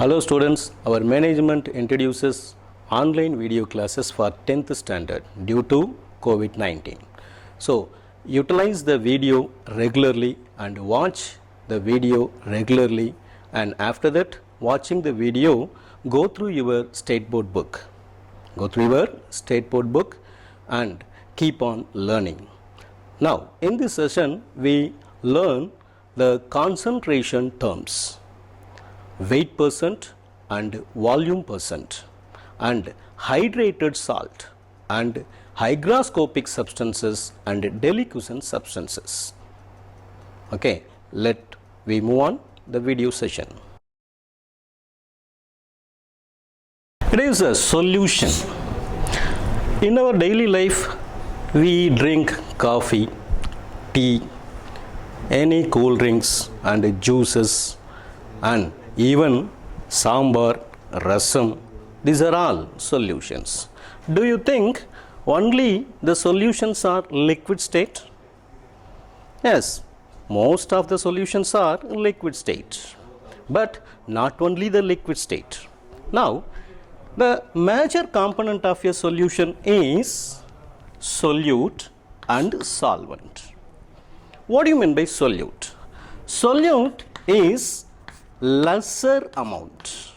Hello students, our management introduces online video classes for 10th standard due to COVID-19. So, utilize the video regularly and watch the video regularly, and after that watching the video, go through your state board book. Go through your state board book and keep on learning. Now, in this session we learn the concentration terms. Weight percent and volume percent, and hydrated salt, and hygroscopic substances and deliquescent substances. Okay, let we move on the video session. It is a solution. In our daily life, we drink coffee, tea, any cool drinks and juices, and even sambar, rasam, these are all solutions. Do you think only the solutions are liquid state? Yes, most of the solutions are liquid state, but not only the liquid state. Now, the major component of a solution is solute and solvent. What do you mean by solute? Solute is lesser amount.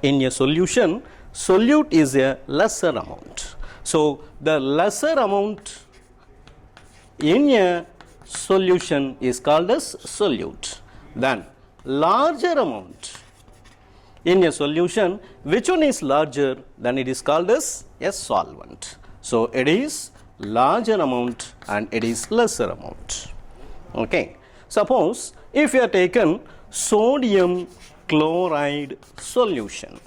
In a solution, solute is a lesser amount. So, the lesser amount in a solution is called as solute. Then, larger amount in a solution, which one is larger, then it is called as a solvent. So, it is larger amount and it is lesser amount. Okay. Suppose if you have taken sodium chloride solution,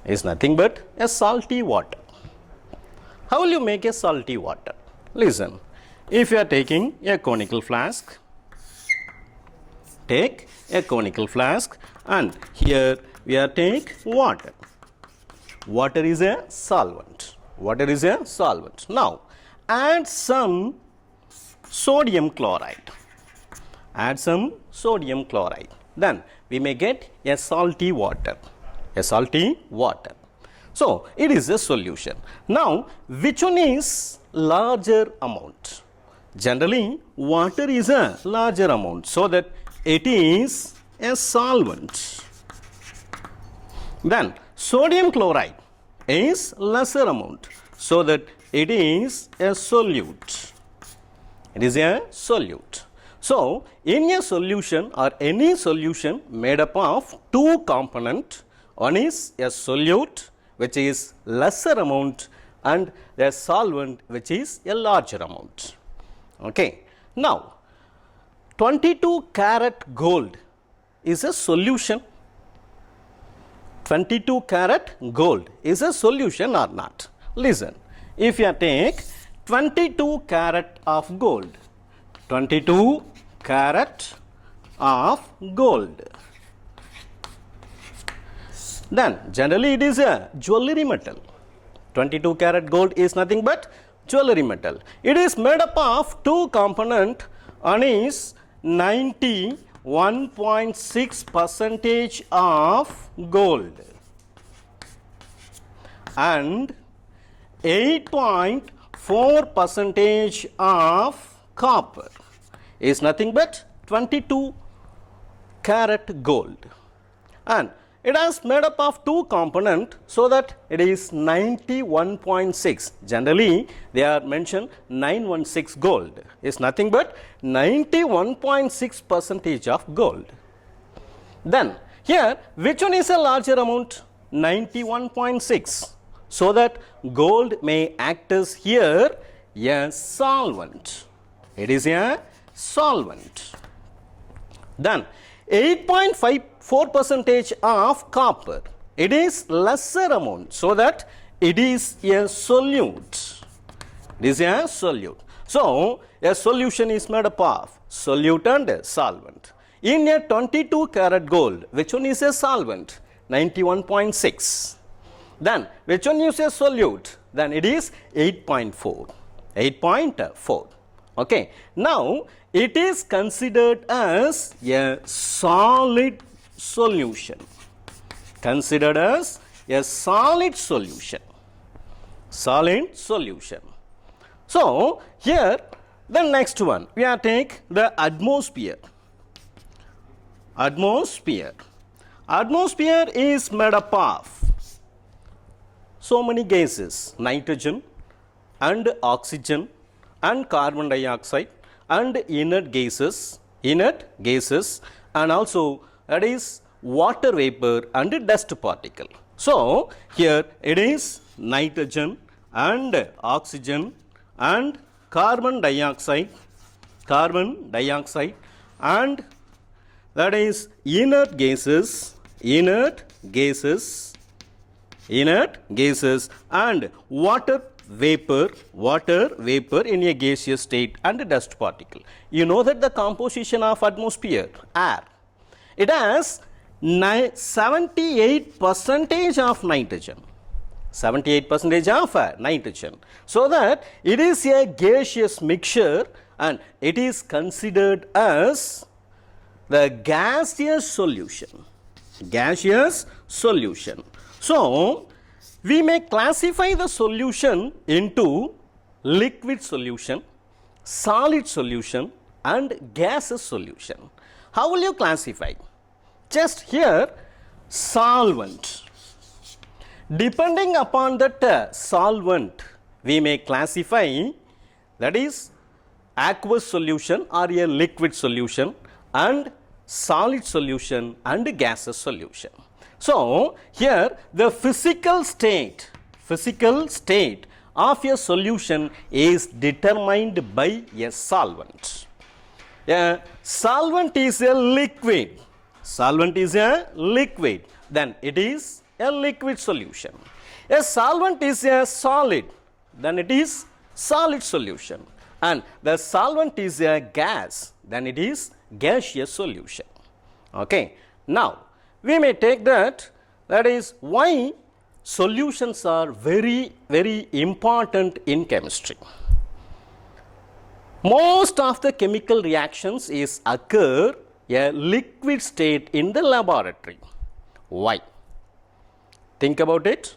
is nothing but a salty water. How will you make a salty water? Listen, if you are taking a conical flask, take a conical flask, and here we are take water. Water is a solvent. Now, add some sodium chloride. Then we may get a salty water. So, it is a solution. Now, which one is larger amount? Generally, water is a larger amount, so that it is a solvent. Then, sodium chloride is lesser amount, so that it is a solute. So, in a solution or any solution made up of two components, one is a solute which is lesser amount and a solvent which is a larger amount. Okay. Now, 22 karat gold is a solution. 22 karat gold is a solution or not? Listen, if you take 22 karat of gold, 22 karat of gold, then generally it is a jewelry metal. 22 karat gold is nothing but jewelry metal. It is made up of two components. One is 91.6% of gold and 8.4% of copper, is nothing but 22 karat gold, and it is made up of two components, so that it is 91.6. Generally, they are mentioned 916 gold, is nothing but 91.6% of gold. Then, here which one is a larger amount? 91.6. So that gold may act as here a solvent. It is a solvent. Then 8.54% of copper. It is lesser amount, so that it is a solute. So, a solution is made up of solute and a solvent. In a 22 karat gold, which one is a solvent? 91.6. Then, which one is a solute? Then it is 8.4. Okay. Now, it is considered as a solid solution. Considered as a solid solution. Solid solution. So, here the next one, we are take the atmosphere. Atmosphere. Atmosphere is made up of so many gases, nitrogen and oxygen and carbon dioxide and inert gases, and also that is water vapor and dust particle. So, here it is nitrogen and oxygen and carbon dioxide and that is inert gases and water vapor in a gaseous state and dust particle. You know that the composition of atmosphere, air, it has 78% of nitrogen. 78% of nitrogen. So that it is a gaseous mixture and it is considered as the gaseous solution. Gaseous solution. So, we may classify the solution into liquid solution, solid solution and gaseous solution. How will you classify? Just here, solvent. Depending upon that solvent, we may classify, that is aqueous solution or a liquid solution and solid solution and gaseous solution. So, here the physical state of a solution is determined by a solvent. A solvent is a liquid. Then it is a liquid solution. A solvent is a solid, then it is solid solution. And the solvent is a gas, then it is gaseous solution. Okay. Now, we may take that is why solutions are very, very important in chemistry. Most of the chemical reactions is occur a liquid state in the laboratory. Why? Think about it.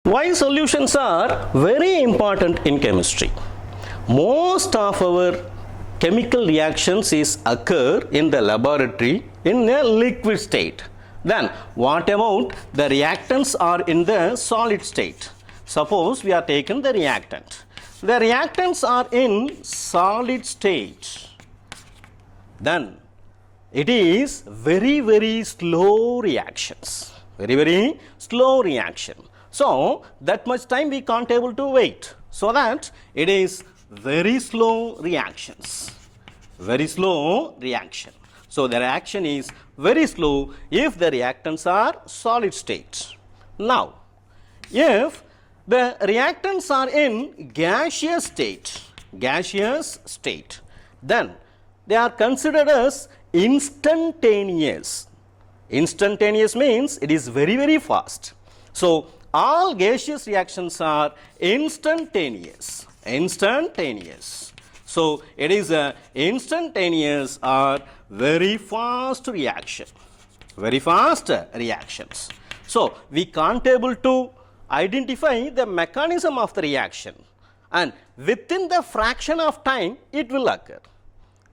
Why solutions are very important in chemistry? Most of our chemical reactions is occur in the laboratory in a liquid state. Then what about the reactants are in the solid state? Suppose we are taking the reactant. The reactants are in solid state. Then it is very, very slow reactions. Very, very slow reaction. So, that much time we can't able to wait. So, that it is very slow reactions. Very slow reaction. So, the reaction is very slow if the reactants are solid state. Now, if the reactants are in gaseous state, then they are considered as instantaneous. Instantaneous means it is very, very fast. So, all gaseous reactions are instantaneous. So, it is a instantaneous or very fast reaction. Very fast reactions. So, we can't able to identify the mechanism of the reaction, and within the fraction of time it will occur.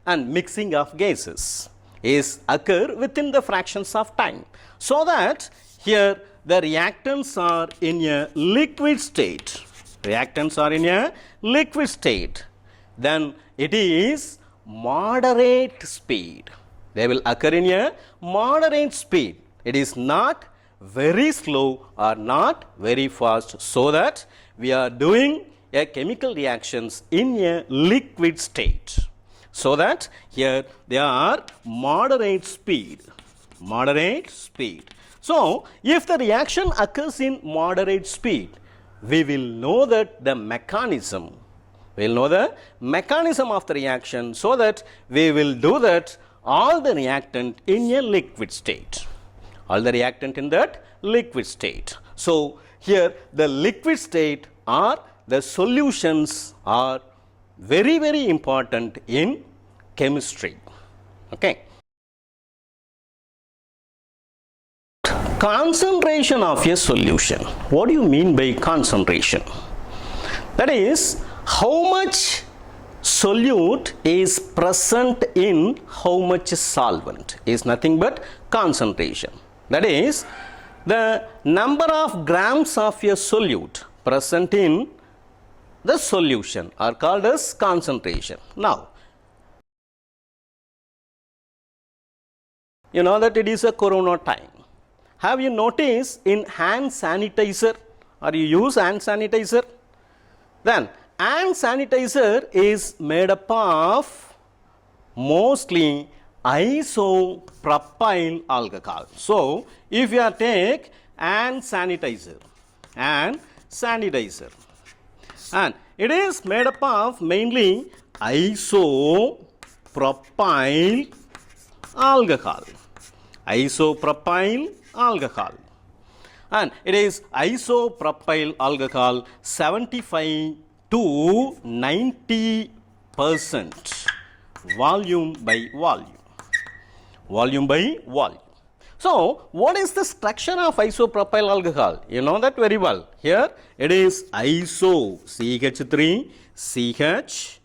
And mixing of gases is occur within the fractions of time. So that here the reactants are in a liquid state. Reactants are in a liquid state. Then it is moderate speed. They will occur in a moderate speed. It is not very slow or not very fast, so that we are doing a chemical reactions in a liquid state. So that here they are moderate speed. So, if the reaction occurs in moderate speed, we will know that the mechanism. We will know the mechanism of the reaction, so that we will do that all the reactant in a liquid state. All the reactant in that liquid state. So, here the liquid state or the solutions are very, very important in chemistry. Okay. Concentration of a solution. What do you mean by concentration? That is, how much solute is present in how much solvent is nothing but concentration. That is, the number of grams of a solute present in the solution are called as concentration. Now, you know that it is a corona time. Have you noticed in hand sanitizer, or you use hand sanitizer? Then hand sanitizer is made up of mostly isopropyl alcohol. So, if you take hand sanitizer, and it is made up of mainly isopropyl alcohol. Isopropyl alcohol, and it is isopropyl alcohol 75 to 90% volume by volume. So, what is the structure of isopropyl alcohol? You know that very well. Here it is iso, CH3, CH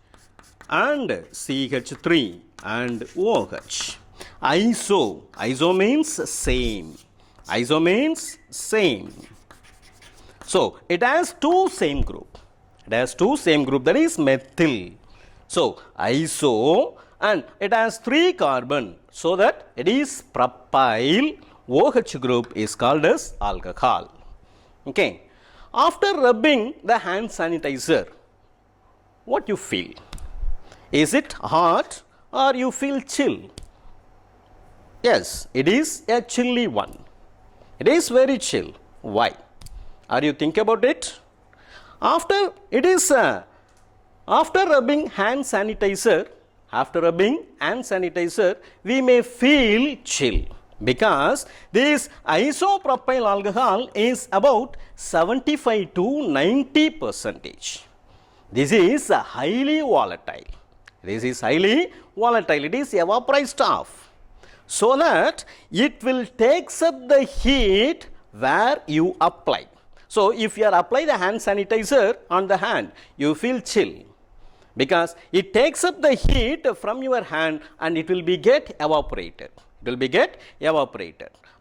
and CH3 and OH. Iso means same. So, it has two same group. That is methyl. So, iso, and it has 3 carbon. So that it is propyl. OH group is called as alcohol. Okay. After rubbing the hand sanitizer, what you feel? Is it hot or you feel chill? Yes, it is a chilly one. It is very chill. Why? Are you think about it? After rubbing hand sanitizer, we may feel chill, because this isopropyl alcohol is about 75 to 90%. This is highly volatile. It is evaporized off. So that it will takes up the heat where you apply. So, if you apply the hand sanitizer on the hand, you feel chill, because it takes up the heat from your hand and it will be get evaporated.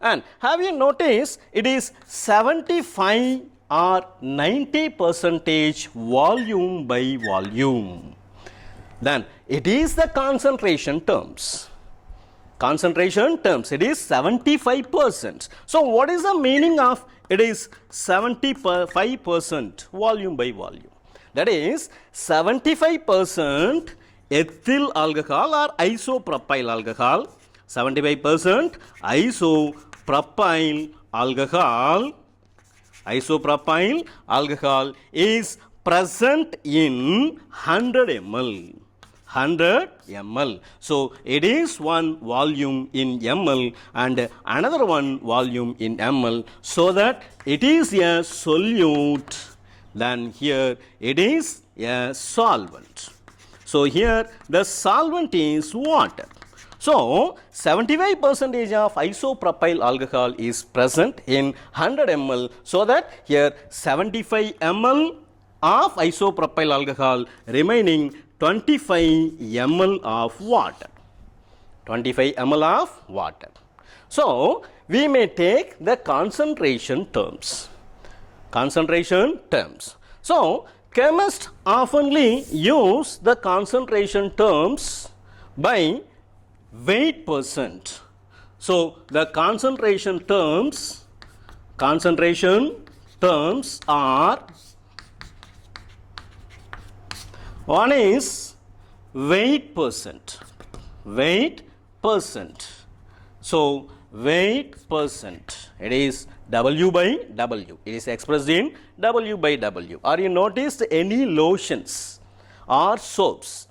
And have you noticed it is 75 or 90% volume by volume. Then it is the concentration terms. It is 75%. So, what is the meaning of it is 75% volume by volume? That is 75% ethyl alcohol or isopropyl alcohol, 75% isopropyl alcohol is present in 100 ml. So, it is one volume in ml and another one volume in ml, so that it is a solute. Then here it is a solvent. So, here the solvent is water. So, 75% of isopropyl alcohol is present in 100 ml, so that here 75 ml of isopropyl alcohol, remaining 25 ml of water. So, we may take the concentration terms. So, chemists oftenly use the concentration terms by weight percent. So, the concentration terms are, one is weight percent. So, weight percent, it is W by W. It is expressed in W by W. Or you noticed any lotions or soaps,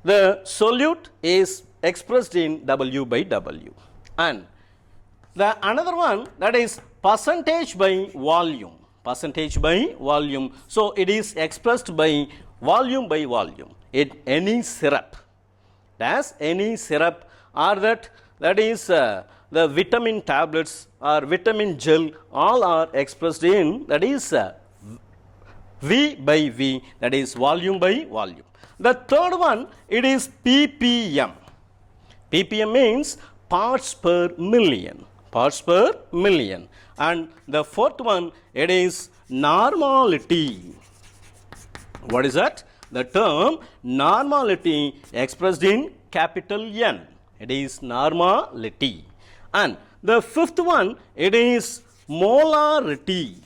the solute is expressed in W by W. And the another one, that is percentage by volume. percentage by volume. So it is expressed by volume, in any syrup. As any syrup, or that is the vitamin tablets or vitamin gel, all are expressed in, that is V by V, that is volume by volume. The third one, it is ppm. ppm means parts per million, parts per million. And the fourth one, it is normality. What is that? The term normality expressed in capital N. It is normality. And the fifth one, it is molarity.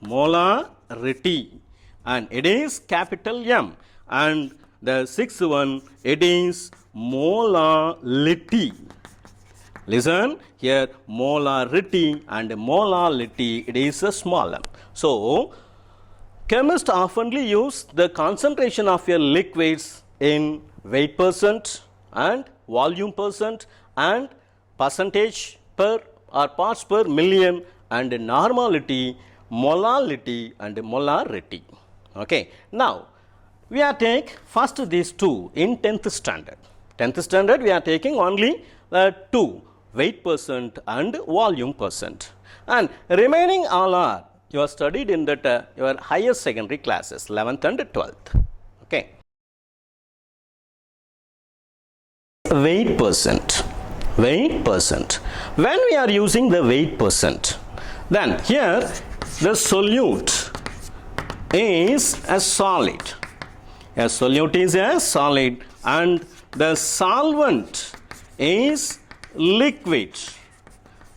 Molarity. And it is capital M. And the sixth one, it is molality. Listen here, molarity and molality, it is a small m. So chemists oftenly use the concentration of your liquids in weight percent and volume percent and percentage per or parts per million and normality, molality and molarity. Okay. Now we are take first these two in 10th standard. 10th standard we are taking only two, weight percent and volume percent, and remaining all are you are studied in that your higher secondary classes 11th and 12th. Okay. Weight percent. Weight percent. When we are using the weight percent, then here the solute is a solid. A solute is a solid and the solvent is liquid.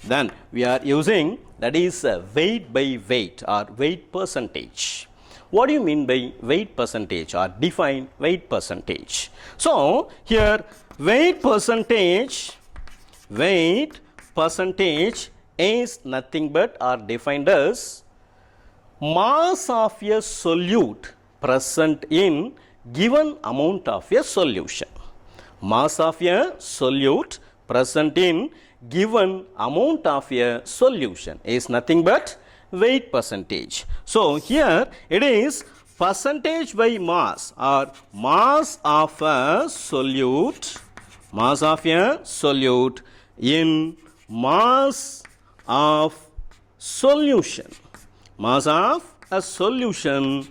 Then we are using, that is weight by weight or weight percentage. What do you mean by weight percentage or define weight percentage? So here weight percentage is nothing but or defined as mass of a solute present in given amount of a solution. Mass of a solute present in given amount of a solution is nothing but weight percentage. So here it is percentage by mass or mass of a solute, mass of a solute in mass of solution, mass of a solution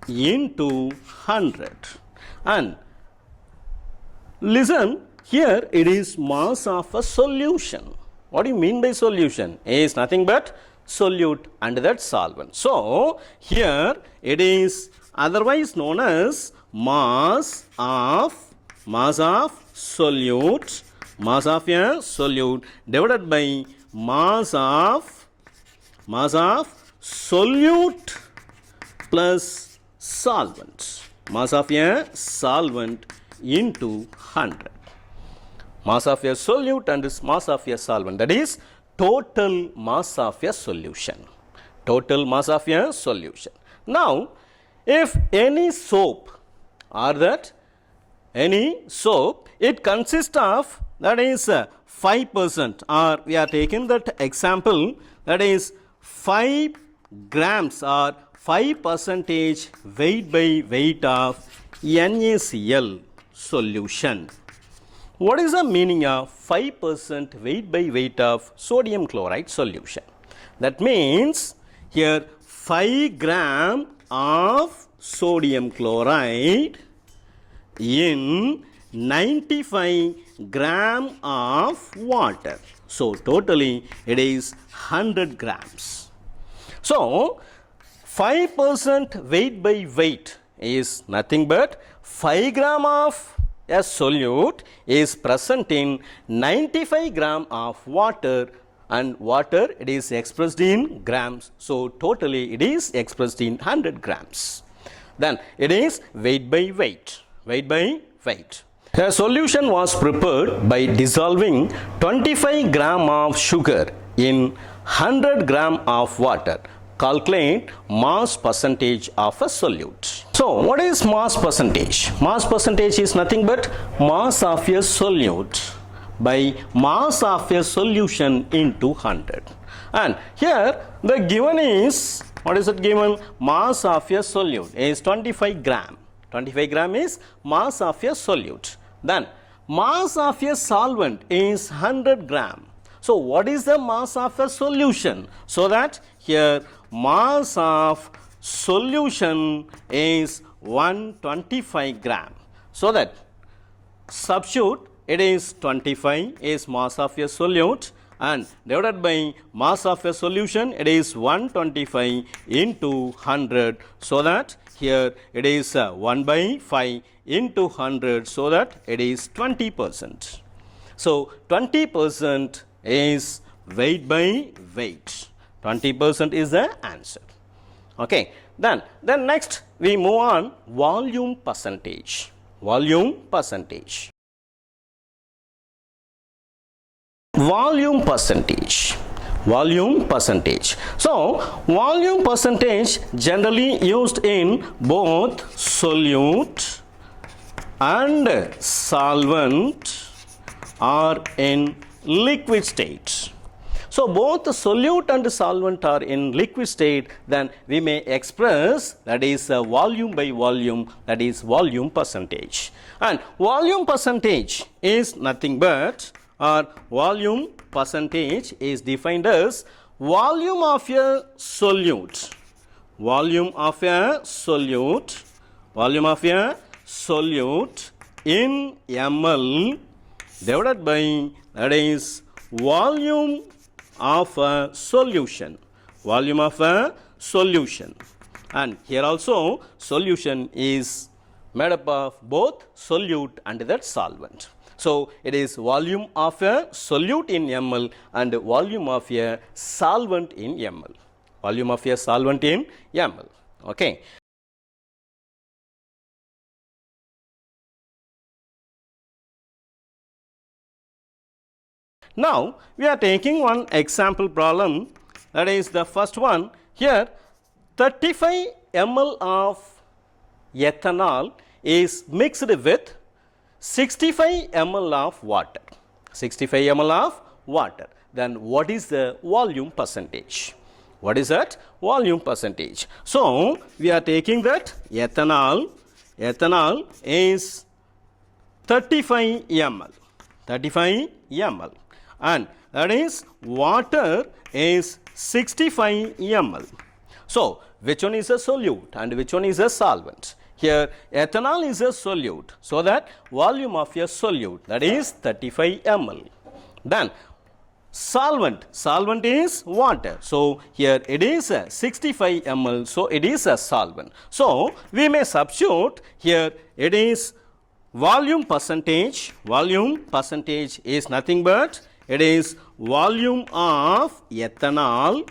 into 100. And listen, here it is mass of a solution. What do you mean by solution? Is nothing but solute and that solvent. So here it is otherwise known as mass of solute, mass of a solute divided by mass of solute plus solvent, mass of a solvent into 100. Mass of a solute and mass of a solvent, that is total mass of a solution. Total mass of a solution. Now, if any soap or that any soap, it consists of, that is 5%, or we are taking that example, that is 5 grams or 5% weight by weight of NaCl solution. What is the meaning of 5% weight by weight of sodium chloride solution? That means here 5 gram of sodium chloride in 95 gram of water. So totally it is 100 grams. So 5% weight by weight is nothing but 5 gram of a solute is present in 95 gram of water, and water it is expressed in grams. So totally it is expressed in 100 grams. Then it is weight by weight. Weight by weight. A solution was prepared by dissolving 25 gram of sugar in 100 gram of water. Calculate mass percentage of a solute. So what is mass percentage? Mass percentage is nothing but mass of a solute by mass of a solution into 100. And here the given is What is it given? Mass of a solute is 25 gram. 25 gram is mass of a solute. Then mass of a solvent is 100 gram. So what is the mass of a solution? So that here mass of solution is 125 gram. So that substitute it is 25 is mass of a solute and divided by mass of a solution it is 125 into 100. So that here it is 1 by 5 into 100, so that it is 20%. So 20% is weight by weight. 20% is the answer. Okay. Then next we move on volume percentage. Volume percentage. Volume percentage. Volume percentage. So volume percentage generally used in both solute and solvent or in liquid state. So both solute and solvent are in liquid state, then we may express that is volume by volume, that is volume percentage. And volume percentage is nothing but, or volume percentage is defined as volume of a solute. Volume of a solute. Volume of a solute in ml divided by, that is volume of a solution. Volume of a solution. And here also solution is made up of both solute and that solvent. So it is volume of a solute in ml and volume of a solvent in ml. Volume of a solvent in ml. Okay. Now we are taking one example problem, that is the first one. Here 35 ml of ethanol is mixed with 65 ml of water. 65 ml of water. Then what is the volume percentage? What is that? Volume percentage. So we are taking that ethanol. Ethanol is 35 ml. 35 ml. And that is water is 65 ml. So which one is a solute and which one is a solvent? Here ethanol is a solute, so that volume of a solute, that is 35 ml. Then solvent is water, so here it is 65 ml, so it is a solvent. So we may substitute here, it is volume percentage. Volume percentage is nothing but, it is volume of ethanol.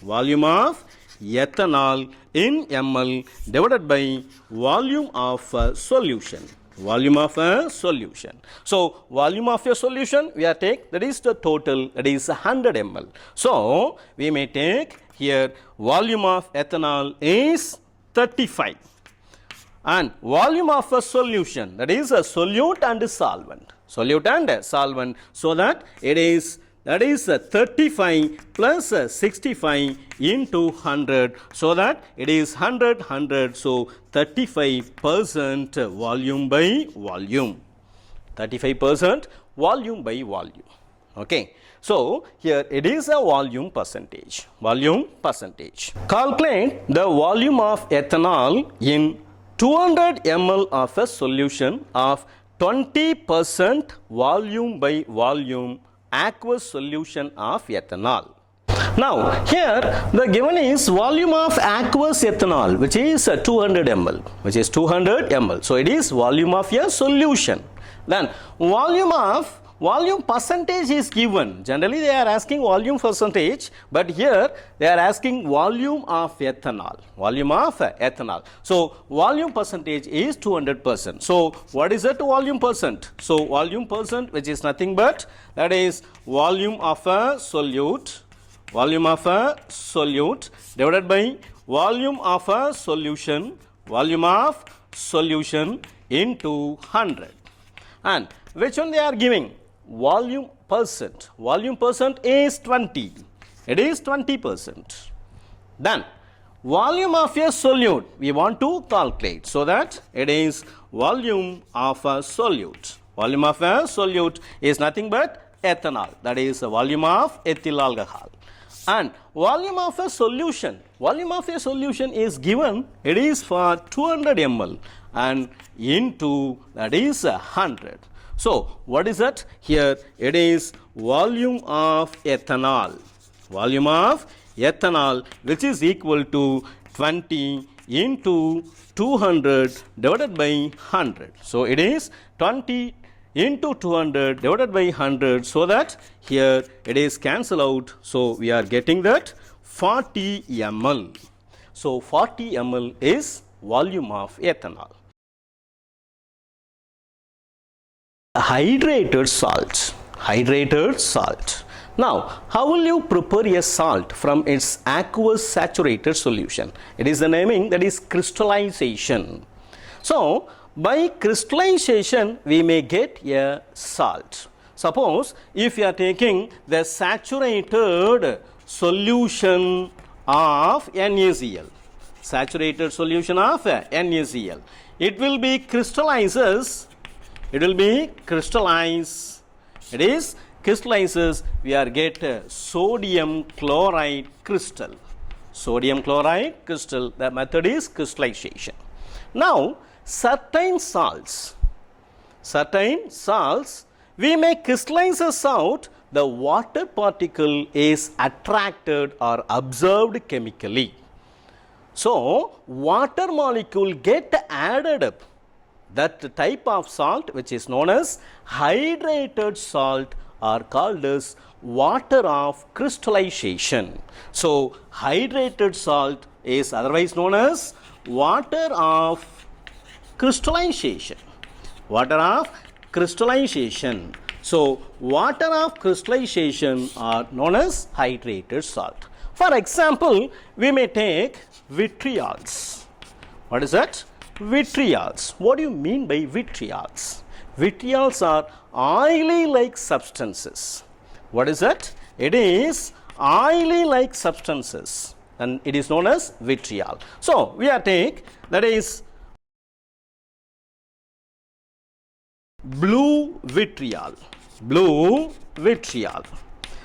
Volume of ethanol in ml divided by volume of solution. Volume of a solution. So volume of a solution we are take, that is the total, that is 100 ml. So we may take here volume of ethanol is 35 and volume of a solution, that is a solute and a solvent. Solute and a solvent, so that it is, that is 35 plus 65 into 100, so that it is 100, so 35% volume by volume. 35% volume by volume. Okay. So here it is a volume percentage. Volume percentage. Calculate the volume of ethanol in 200 ml of a solution of 20% volume by volume aqueous solution of ethanol. Now here the given is volume of aqueous ethanol, which is 200 ml, which is 200 ml. So it is volume of a solution. Then volume percentage is given. Generally they are asking volume percentage, but here they are asking volume of ethanol. Volume of ethanol. So volume percentage is 200%. So what is that volume percent? So volume percent, which is nothing but, that is volume of a solute. Volume of a solute divided by volume of a solution. Volume of solution into 100. And which one they are giving? Volume percent. Volume percent is 20. It is 20%. Then volume of a solute we want to calculate. So that it is volume of a solute. Volume of a solute is nothing but ethanol. That is the volume of ethyl alcohol. And volume of a solution is given, it is for 200 ml and into that is 100. So what is that? Here it is volume of ethanol. Volume of ethanol, which is equal to 20 into 200 divided by 100. So it is 20 into 200 divided by 100, so that here it is cancel out. So we are getting that 40 ml. So 40 ml is volume of ethanol. Hydrated salt. Now, how will you prepare a salt from its aqueous saturated solution? It is the naming, that is crystallization. So, by crystallization, we may get a salt. Suppose, if you are taking the saturated solution of NaCl, it will be crystallizes, crystallizes, we are get sodium chloride crystal. The method is crystallization. Now, certain salts, we may crystallize a salt, the water particle is attracted or absorbed chemically. So, water molecule get added up. That type of salt, which is known as hydrated salt, are called as water of crystallization. So, hydrated salt is otherwise known as water of crystallization. So, water of crystallization are known as hydrated salt. For example, we may take vitriols. What is that? Vitriols. What do you mean by vitriols? Vitriols are oily like substances. What is that? It is oily like substances and it is known as vitriol. So, we are take that is blue vitriol.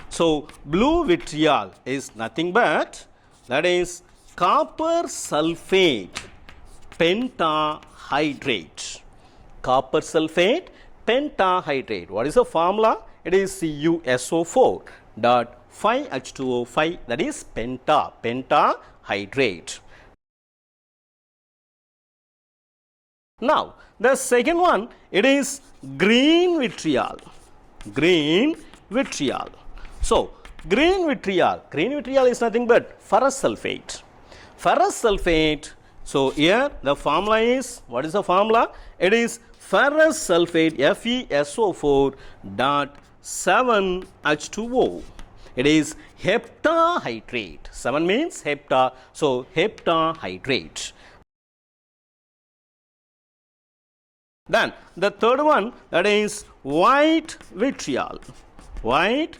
So, blue vitriol is nothing but that is copper sulfate pentahydrate. What is the formula? It is CuSO4.5H2O5, that is pentahydrate. Now, the second one, it is green vitriol. So, green vitriol is nothing but ferrous sulfate. So, here the formula is, what is the formula? It is ferrous sulfate FeSO4.7H2O. It is heptahydrate. 7 means hepta, so heptahydrate. Then the third one, that is white vitriol. What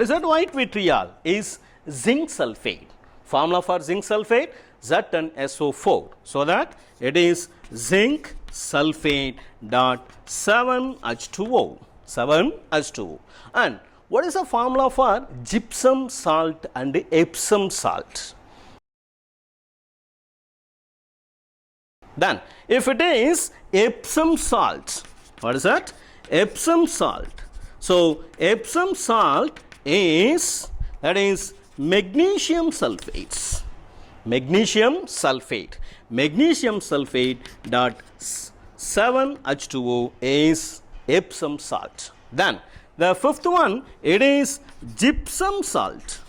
is that white vitriol? Is zinc sulfate. Formula for zinc sulfate, ZnSO4. So that it is zinc sulfate dot 7H2O. And what is the formula for gypsum salt and Epsom salt? Then, if it is Epsom salt, what is that? Epsom salt. So, Epsom salt is, that is magnesium sulfates. Magnesium sulfate dot 7H2O is Epsom salt. Then, the fifth one, it is gypsum salt.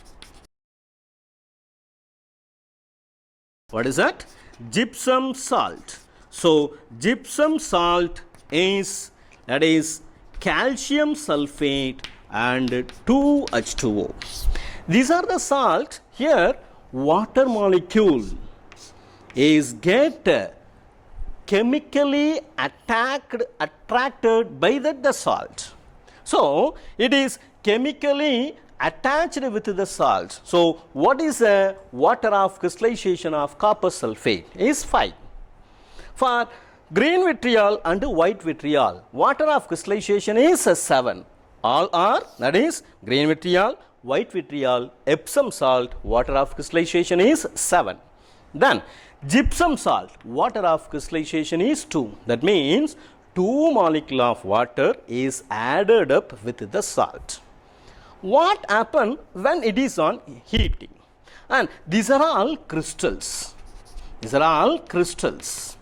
What is that? Gypsum salt. So, gypsum salt is, that is calcium sulfate and 2H2O. These are the salt. Here, water molecule is get chemically attracted by the salt. So, it is chemically attached with the salt. So what is the water of crystallization of copper sulfate? Is 5. For green vitriol and white vitriol, water of crystallization is 7. All are, that is green vitriol, white vitriol, Epsom salt, water of crystallization is 7. Then gypsum salt, water of crystallization is 2. That means 2 molecule of water is added up with the salt. What happens when it is on heating? And these are all crystals. These are all crystals.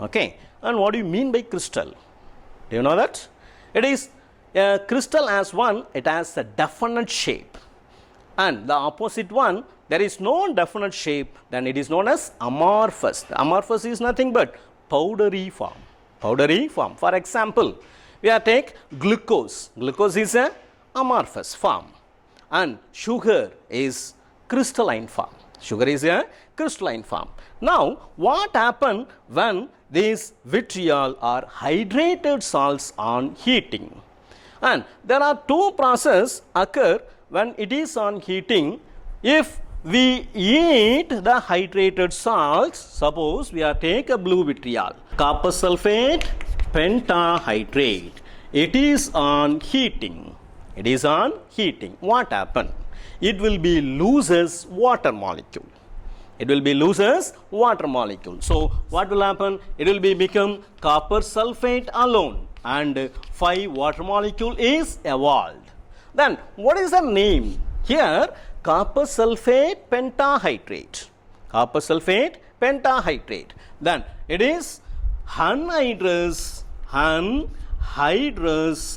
Okay. And what do you mean by crystal? Do you know that? It is a crystal as one, it has a definite shape. And the opposite one, there is no definite shape, then it is known as amorphous. The amorphous is nothing but powdery form. Powdery form. For example, we are take glucose. Glucose is a amorphous form. And sugar is crystalline form. Sugar is a crystalline form. Now, what happens when these vitriol or hydrated salts on heating? And there are 2 processes occur when it is on heating. If we eat the hydrated salts, suppose we are take a blue vitriol, copper sulfate pentahydrate, it is on heating. It is on heating. What happen? It will be loses water molecule. It will be loses water molecule. So what will happen? It will be become copper sulfate alone and 5 water molecule is evolved. Then what is the name? Here copper sulfate pentahydrate. Copper sulfate pentahydrate. Then it is anhydrous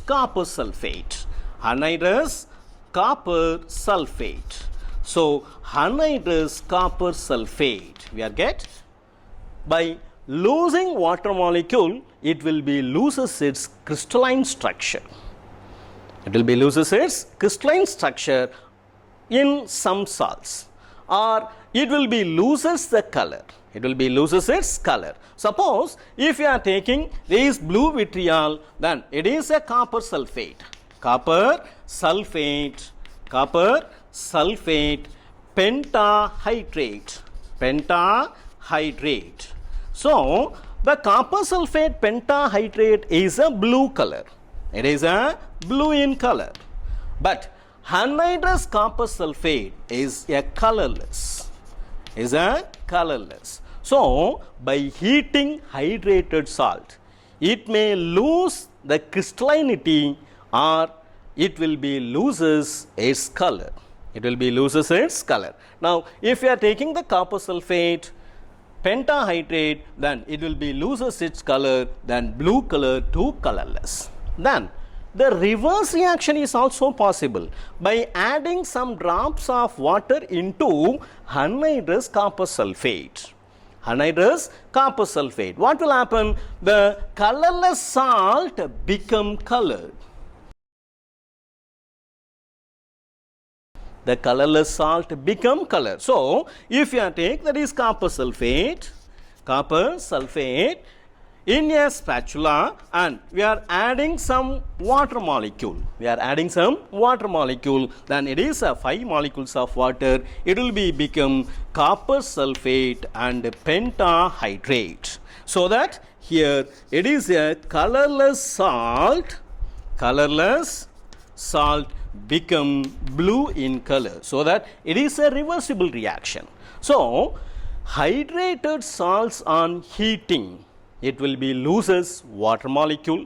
copper sulfate. Anhydrous copper sulfate. So anhydrous copper sulfate we are get by losing water molecule, it will be loses its crystalline structure. It will be loses its crystalline structure in some salts, or it will be loses the color. It will be loses its color. Suppose if you are taking this blue vitriol, then it is a copper sulfate. Copper sulfate pentahydrate. So the copper sulfate pentahydrate is a blue color. It is a blue in color. But anhydrous copper sulfate is a colorless. So by heating hydrated salt, it may lose the crystallinity or it will be loses its color. It will be loses its color. Now if you are taking the copper sulfate pentahydrate, then it will be loses its color, then blue color to colorless. Then the reverse reaction is also possible by adding some drops of water into anhydrous copper sulfate. Anhydrous copper sulfate. What will happen? The colorless salt become colored. The colorless salt become color. So if you take that is copper sulfate in a spatula and we are adding some water molecule. Then it is a 5 molecules of water. It will be become copper sulfate and pentahydrate. So that here it is a colorless salt become blue in color, so that it is a reversible reaction. So hydrated salts on heating, it will be loses water molecule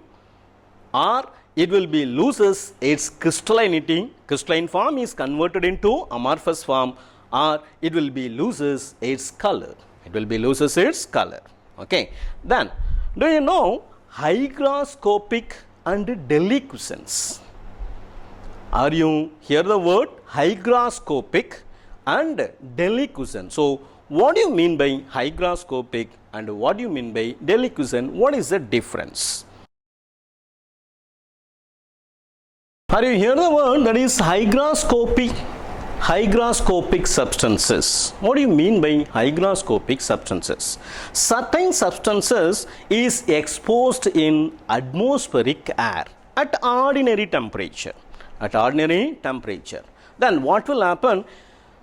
or it will be loses its crystallinity. Crystalline form is converted into amorphous form, or it will be loses its color. Okay. Then do you know hygroscopic and deliquescence? Are you hear the word hygroscopic and deliquescent? So what do you mean by hygroscopic and what do you mean by deliquescent? What is the difference? Are you hear the word that is hygroscopic substances? What do you mean by hygroscopic substances? Certain substances is exposed in atmospheric air at ordinary temperature. then what will happen?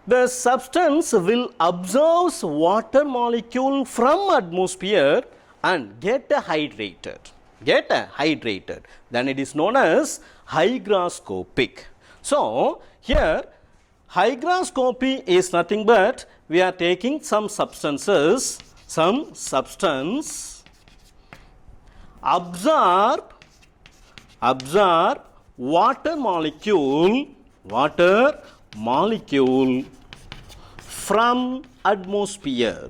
The substance will absorb water molecule from atmosphere and get hydrated. Then it is known as hygroscopic. So here hygroscopy is nothing but we are taking some substance absorb water molecule from atmosphere,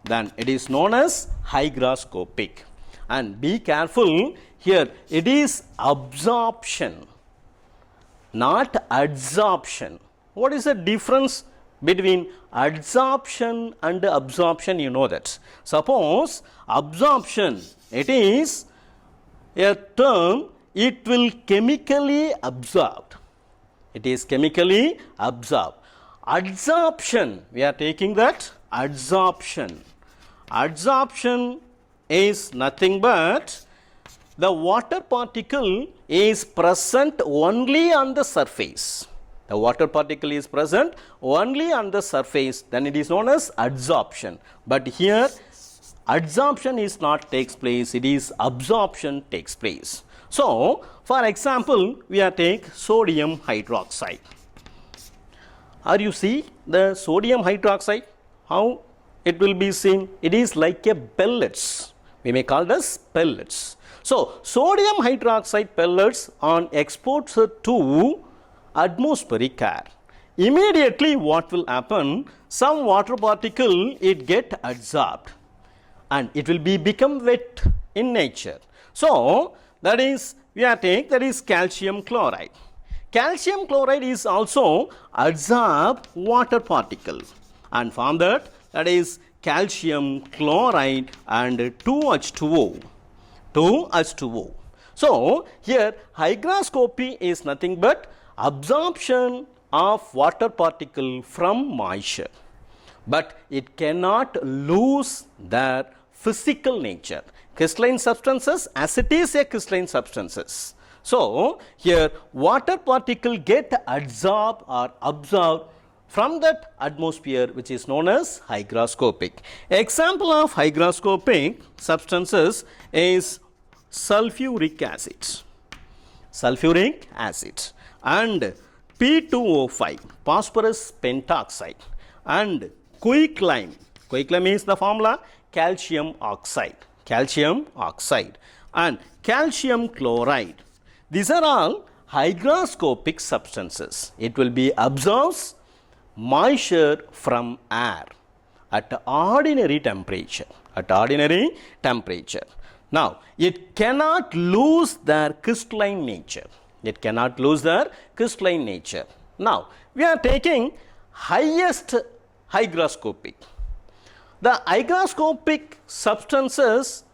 then it is known as hygroscopic. And be careful, here it is absorption, not adsorption. What is the difference between adsorption and absorption? You know that. Suppose absorption, it is a term, it will chemically absorbed. It is chemically absorbed. Adsorption, we are taking that adsorption. Adsorption is nothing but the water particle is present only on the surface. The water particle is present only on the surface, then it is known as adsorption. But here adsorption is not takes place, it is absorption takes place. So for example, we are take sodium hydroxide. Are you see the sodium hydroxide? How it will be seen? It is like a pellets. We may call this pellets. So sodium hydroxide pellets are exposed to atmospheric air. Immediately what will happen? Some water particle it get adsorbed and it will become wet in nature. So that is we are take that is calcium chloride. Calcium chloride is also adsorb water particle and from that is calcium chloride and 2H2O. So here hygroscopy is nothing but absorption of water particle from moisture, but it cannot lose their physical nature. Crystalline substances, as it is a crystalline substances. So here water particle get adsorbed or absorbed from that atmosphere, which is known as hygroscopic. Example of hygroscopic substances is sulfuric acid and P2O5, phosphorus pentoxide, and quicklime. Quicklime is the formula calcium oxide, and calcium chloride. These are all hygroscopic substances. It will be absorbs moisture from air at ordinary temperature. Now, it cannot lose their crystalline nature. Now, we are taking highest hygroscopic. The hygroscopic substances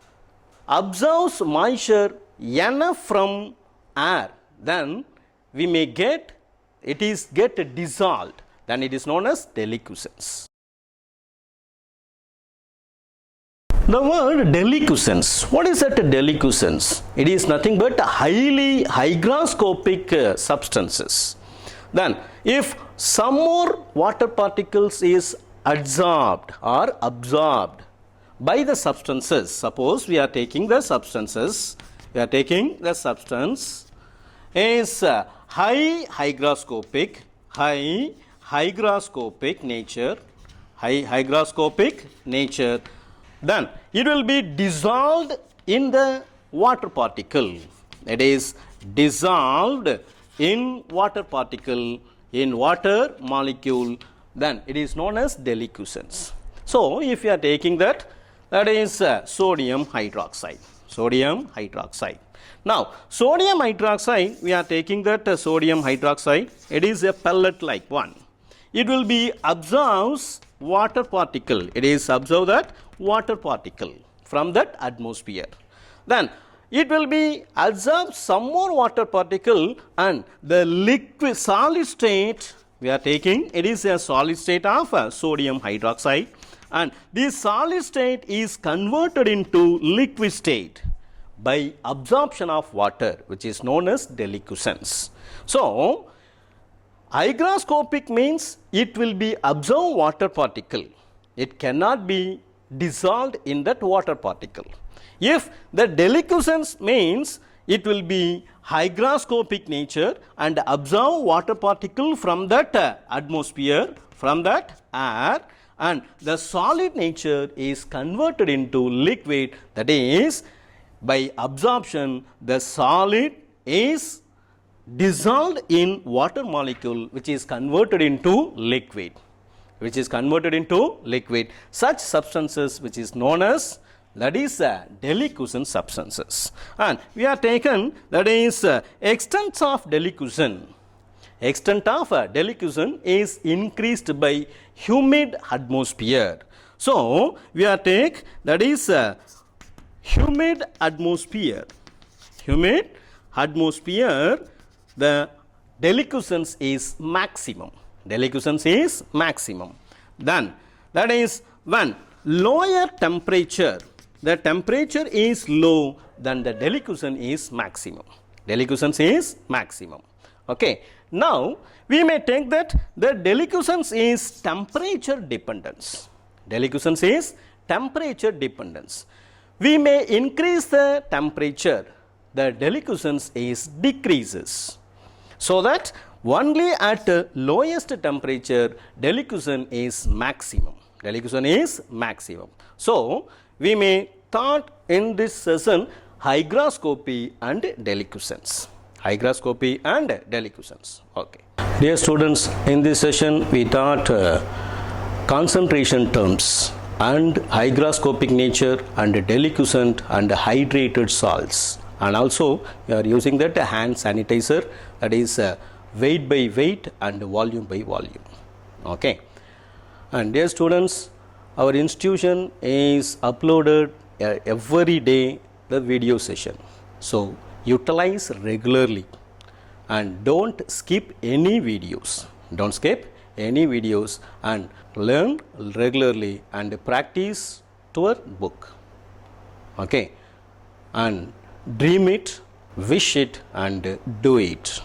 absorbs moisture enough from air, then we may get dissolved, then it is known as deliquescence. The word deliquescence, what is that deliquescence? It is nothing but highly hygroscopic substances. Then if some more water particles is adsorbed or absorbed by the substances, suppose we are taking the substance is high hygroscopic nature, then it will be dissolved in the water particle. It is dissolved in water particle, in water molecule, then it is known as deliquescence. So if you are taking that is sodium hydroxide. Now sodium hydroxide, we are taking that sodium hydroxide, it is a pellet like one. It will be absorbs water particle. It is absorb that water particle from that atmosphere. Then it will be absorb some more water particle and the liquid solid state we are taking, it is a solid state of sodium hydroxide, and this solid state is converted into liquid state by absorption of water, which is known as deliquescence. So, hygroscopic means it will be absorb water particle. It cannot be dissolved in that water particle. If the deliquescence means it will be hygroscopic nature and absorb water particle from that atmosphere, from that air, and the solid nature is converted into liquid, that is by absorption the solid is dissolved in water molecule which is converted into liquid, such substances which is known as, that is deliquescent substances. And we are taken, that is extent of deliquescence. Extent of deliquescence is increased by humid atmosphere. So, we are take, that is humid atmosphere. Humid atmosphere, the deliquescence is maximum. Deliquescence is maximum. Then, that is when lower temperature, the temperature is low, then the deliquescence is maximum. Deliquescence is maximum. Okay. Now, we may take that the deliquescence is temperature dependence. Deliquescence is temperature dependence. We may increase the temperature, the deliquescence is decreases. So that only at lowest temperature deliquescence is maximum. Deliquescence is maximum. So, we may thought in this session hygroscopy and deliquescence. Hygroscopy and deliquescence. Okay. Dear students, in this session we taught concentration terms and hygroscopic nature and deliquescent and hydrated salts, and also we are using that hand sanitizer, that is weight by weight and volume by volume. Okay. And dear students, our institution is uploaded every day the video session. So, utilize regularly and don't skip any videos. Don't skip any videos and learn regularly and practice toward book. Okay. And dream it, wish it and do it.